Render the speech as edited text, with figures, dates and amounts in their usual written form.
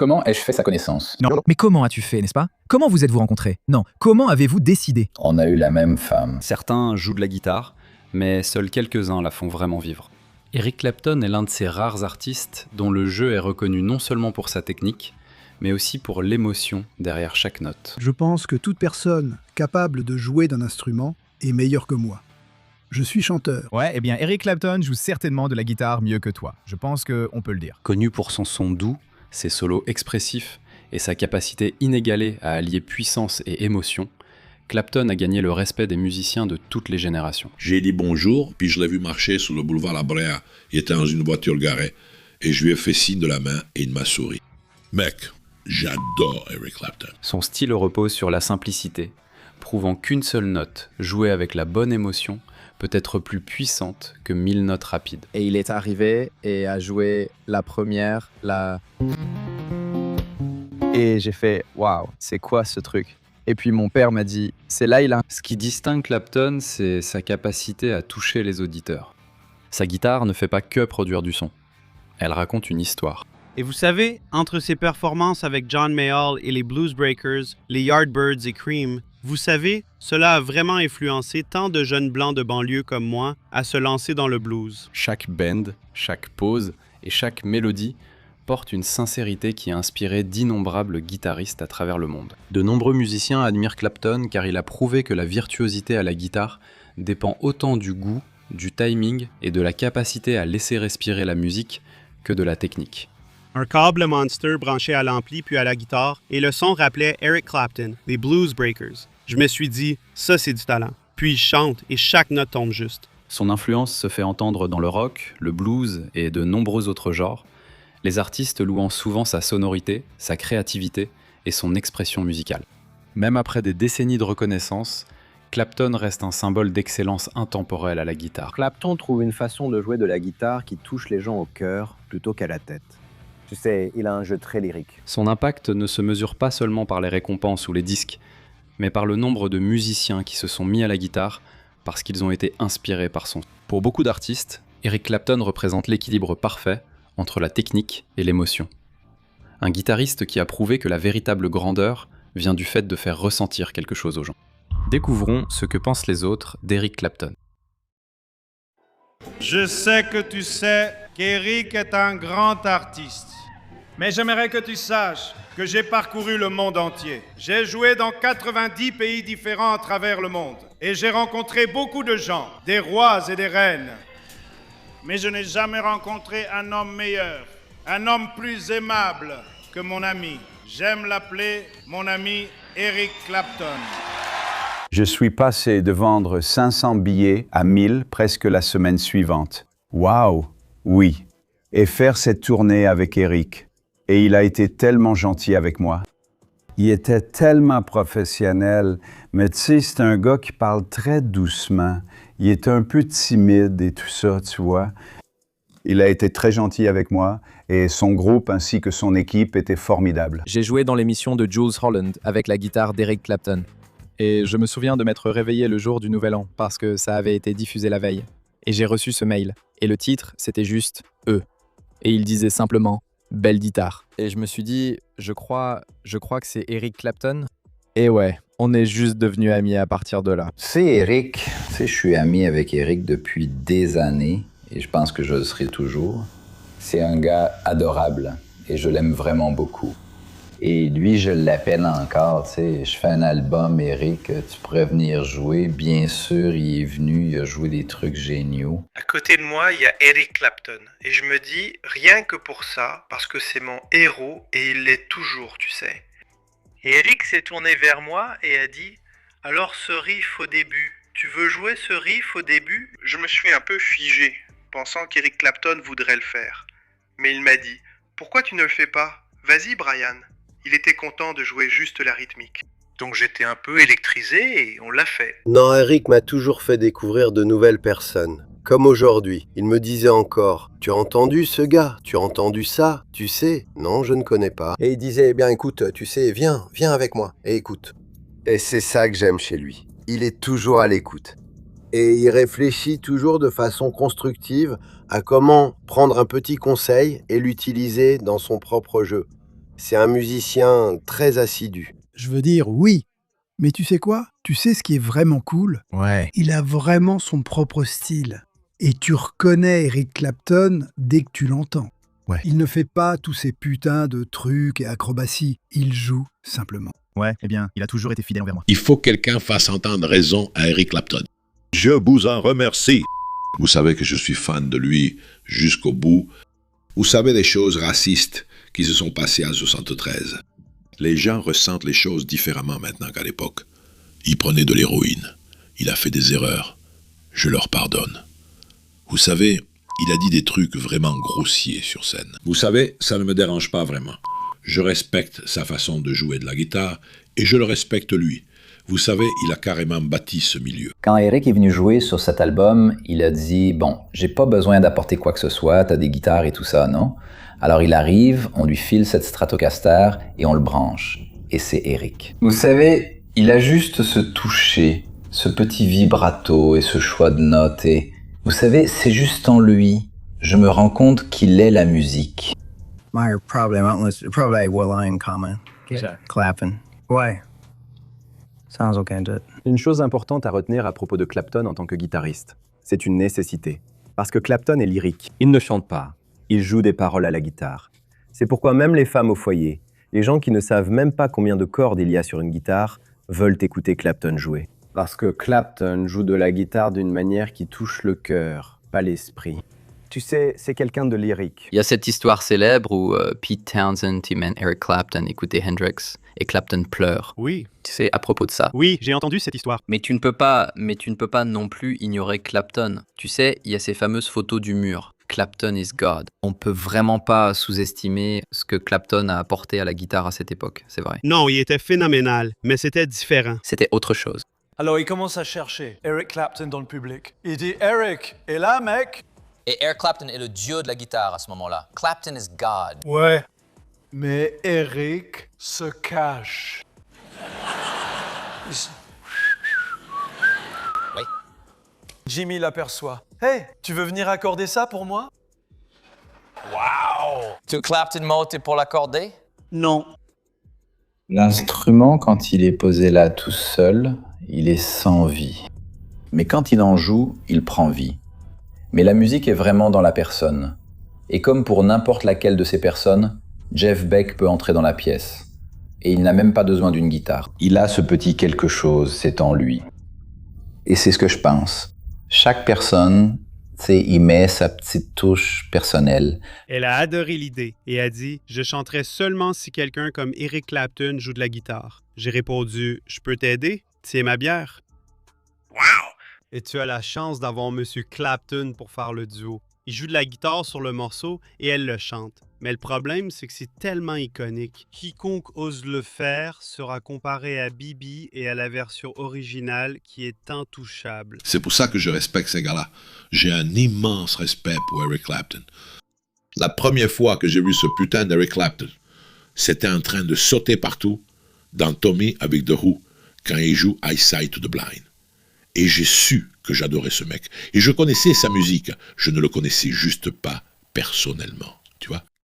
Comment ai-je fait sa connaissance? Non, mais comment as-tu fait, n'est-ce pas? Comment vous êtes-vous rencontrés? Non, comment avez-vous décidé? On a eu la même femme. Certains jouent de la guitare, mais seuls quelques-uns la font vraiment vivre. Eric Clapton est l'un de ces rares artistes dont le jeu est reconnu non seulement pour sa technique, mais aussi pour l'émotion derrière chaque note. Je pense que toute personne capable de jouer d'un instrument est meilleure que moi. Je suis chanteur. Ouais, eh bien, Eric Clapton joue certainement de la guitare mieux que toi. Je pense qu'on peut le dire. Connu pour son son doux, ses solos expressifs et sa capacité inégalée à allier puissance et émotion, Clapton a gagné le respect des musiciens de toutes les générations. J'ai dit bonjour, puis je l'ai vu marcher sur le boulevard La Brea. Il était dans une voiture garée. Et je lui ai fait signe de la main et il m'a souri. Mec, j'adore Eric Clapton. Son style repose sur la simplicité, prouvant qu'une seule note, jouée avec la bonne émotion, peut être plus puissante que 1000 notes rapides. Et il est arrivé et a joué la première, Et j'ai fait « Waouh, c'est quoi ce truc ?» Et puis mon père m'a dit « C'est là, il a... » Ce qui distingue Clapton, c'est sa capacité à toucher les auditeurs. Sa guitare ne fait pas que produire du son. Elle raconte une histoire. Et vous savez, entre ses performances avec John Mayall et les Blues Breakers, les Yardbirds et Cream, vous savez, cela a vraiment influencé tant de jeunes blancs de banlieue comme moi à se lancer dans le blues. Chaque bend, chaque pause et chaque mélodie porte une sincérité qui a inspiré d'innombrables guitaristes à travers le monde. De nombreux musiciens admirent Clapton car il a prouvé que la virtuosité à la guitare dépend autant du goût, du timing et de la capacité à laisser respirer la musique que de la technique. Un câble Monster branché à l'ampli puis à la guitare, et le son rappelait Eric Clapton, les Blues Breakers. Je me suis dit, ça c'est du talent. Puis il chante et chaque note tombe juste. Son influence se fait entendre dans le rock, le blues et de nombreux autres genres, les artistes louant souvent sa sonorité, sa créativité et son expression musicale. Même après des décennies de reconnaissance, Clapton reste un symbole d'excellence intemporelle à la guitare. Clapton trouve une façon de jouer de la guitare qui touche les gens au cœur plutôt qu'à la tête. Tu sais, il a un jeu très lyrique. Son impact ne se mesure pas seulement par les récompenses ou les disques, mais par le nombre de musiciens qui se sont mis à la guitare parce qu'ils ont été inspirés par son. Pour beaucoup d'artistes, Eric Clapton représente l'équilibre parfait entre la technique et l'émotion. Un guitariste qui a prouvé que la véritable grandeur vient du fait de faire ressentir quelque chose aux gens. Découvrons ce que pensent les autres d'Eric Clapton. Je sais que tu sais qu'Eric est un grand artiste. Mais j'aimerais que tu saches que j'ai parcouru le monde entier. J'ai joué dans 90 pays différents à travers le monde. Et j'ai rencontré beaucoup de gens, des rois et des reines. Mais je n'ai jamais rencontré un homme meilleur, un homme plus aimable que mon ami. J'aime l'appeler mon ami Eric Clapton. Je suis passé de vendre 500 billets à 1000 presque la semaine suivante. Waouh, oui. Et faire cette tournée avec Eric. Et il a été tellement gentil avec moi. Il était tellement professionnel, mais tu sais, c'est un gars qui parle très doucement. Il est un peu timide et tout ça, tu vois. Il a été très gentil avec moi et son groupe ainsi que son équipe étaient formidables. J'ai joué dans l'émission de Jools Holland avec la guitare d'Eric Clapton. Et je me souviens de m'être réveillé le jour du Nouvel An parce que ça avait été diffusé la veille. Et j'ai reçu ce mail. Et le titre, c'était juste « E ». Et il disait simplement « Belle guitare ». Et je me suis dit, je crois que c'est Eric Clapton. Et ouais, on est juste devenus amis à partir de là. C'est Eric. Tu sais, je suis ami avec Eric depuis des années et je pense que je le serai toujours. C'est un gars adorable et je l'aime vraiment beaucoup. Et lui, je l'appelle encore, tu sais, je fais un album, Eric, tu pourrais venir jouer. Bien sûr, il est venu, il a joué des trucs géniaux. À côté de moi, il y a Eric Clapton. Et je me dis, rien que pour ça, parce que c'est mon héros et il l'est toujours, tu sais. Et Eric s'est tourné vers moi et a dit, alors ce riff au début, tu veux jouer ce riff au début? Je me suis un peu figé, pensant qu'Eric Clapton voudrait le faire. Mais il m'a dit, pourquoi tu ne le fais pas? Vas-y, Brian. Il était content de jouer juste la rythmique. Donc j'étais un peu électrisé et on l'a fait. Non, Eric m'a toujours fait découvrir de nouvelles personnes. Comme aujourd'hui, il me disait encore « Tu as entendu ce gars? Tu as entendu ça? Tu sais? Non, je ne connais pas. » Et il disait « Eh bien écoute, tu sais, viens avec moi et écoute. » Et c'est ça que j'aime chez lui. Il est toujours à l'écoute. Et il réfléchit toujours de façon constructive à comment prendre un petit conseil et l'utiliser dans son propre jeu. C'est un musicien très assidu. Je veux dire, oui. Mais tu sais quoi? Tu sais ce qui est vraiment cool? Ouais. Il a vraiment son propre style. Et tu reconnais Eric Clapton dès que tu l'entends. Ouais. Il ne fait pas tous ces putains de trucs et acrobaties. Il joue simplement. Ouais, eh bien, il a toujours été fidèle envers moi. Il faut que quelqu'un fasse entendre raison à Eric Clapton. Je vous en remercie. Vous savez que je suis fan de lui jusqu'au bout. Vous savez les choses racistes qui se sont passées en 73. Les gens ressentent les choses différemment maintenant qu'à l'époque. Il prenait de l'héroïne. Il a fait des erreurs. Je leur pardonne. Vous savez, il a dit des trucs vraiment grossiers sur scène. Vous savez, ça ne me dérange pas vraiment. Je respecte sa façon de jouer de la guitare et je le respecte lui. Vous savez, il a carrément bâti ce milieu. Quand Eric est venu jouer sur cet album, il a dit « Bon, j'ai pas besoin d'apporter quoi que ce soit, t'as des guitares et tout ça, non? » Alors il arrive, on lui file cette Stratocaster et on le branche. Et c'est Eric. Vous savez, il a juste ce toucher, ce petit vibrato et ce choix de notes et... Vous savez, c'est juste en lui. Je me rends compte qu'il est la musique. My problem, probably well in common. Clapping. Why? Sounds okay, does it? Une chose importante à retenir à propos de Clapton en tant que guitariste, c'est une nécessité. Parce que Clapton est lyrique. Il ne chante pas. Il joue des paroles à la guitare. C'est pourquoi même les femmes au foyer, les gens qui ne savent même pas combien de cordes il y a sur une guitare, veulent écouter Clapton jouer. Parce que Clapton joue de la guitare d'une manière qui touche le cœur, pas l'esprit. Tu sais, c'est quelqu'un de lyrique. Il y a cette histoire célèbre où Pete Townsend et même Eric Clapton écoutaient Hendrix et Clapton pleure. Oui. Tu sais, à propos de ça. Oui, j'ai entendu cette histoire. Mais tu ne peux pas non plus ignorer Clapton. Tu sais, il y a ces fameuses photos du mur. Clapton is God. On peut vraiment pas sous-estimer ce que Clapton a apporté à la guitare à cette époque, c'est vrai. Non, il était phénoménal, mais c'était différent. C'était autre chose. Alors il commence à chercher Eric Clapton dans le public. Il dit « Eric, est là, mec ?» Et Eric Clapton est le dieu de la guitare à ce moment-là. Clapton is God. Ouais, mais Eric se cache. Oui. Jimmy l'aperçoit. « Hey, tu veux venir accorder ça pour moi ?» Wow! Tu Clapton monte pour l'accorder? Non. L'instrument, quand il est posé là tout seul, il est sans vie. Mais quand il en joue, il prend vie. Mais la musique est vraiment dans la personne. Et comme pour n'importe laquelle de ces personnes, Jeff Beck peut entrer dans la pièce. Et il n'a même pas besoin d'une guitare. Il a ce petit quelque chose, c'est en lui. Et c'est ce que je pense. Chaque personne, y met sa petite touche personnelle. Elle a adoré l'idée et a dit « Je chanterai seulement si quelqu'un comme Eric Clapton joue de la guitare. » J'ai répondu « Je peux t'aider? Tiens ma bière. » Wow! Et tu as la chance d'avoir M. Clapton pour faire le duo. Il joue de la guitare sur le morceau et elle le chante. Mais le problème, c'est que c'est tellement iconique. Quiconque ose le faire sera comparé à Bibi et à la version originale qui est intouchable. C'est pour ça que je respecte ces gars-là. J'ai un immense respect pour Eric Clapton. La première fois que j'ai vu ce putain d'Eric Clapton, c'était en train de sauter partout dans Tommy avec The Who quand il joue Eyesight to the Blind. Et j'ai su que j'adorais ce mec. Et je connaissais sa musique. Je ne le connaissais juste pas personnellement, tu vois.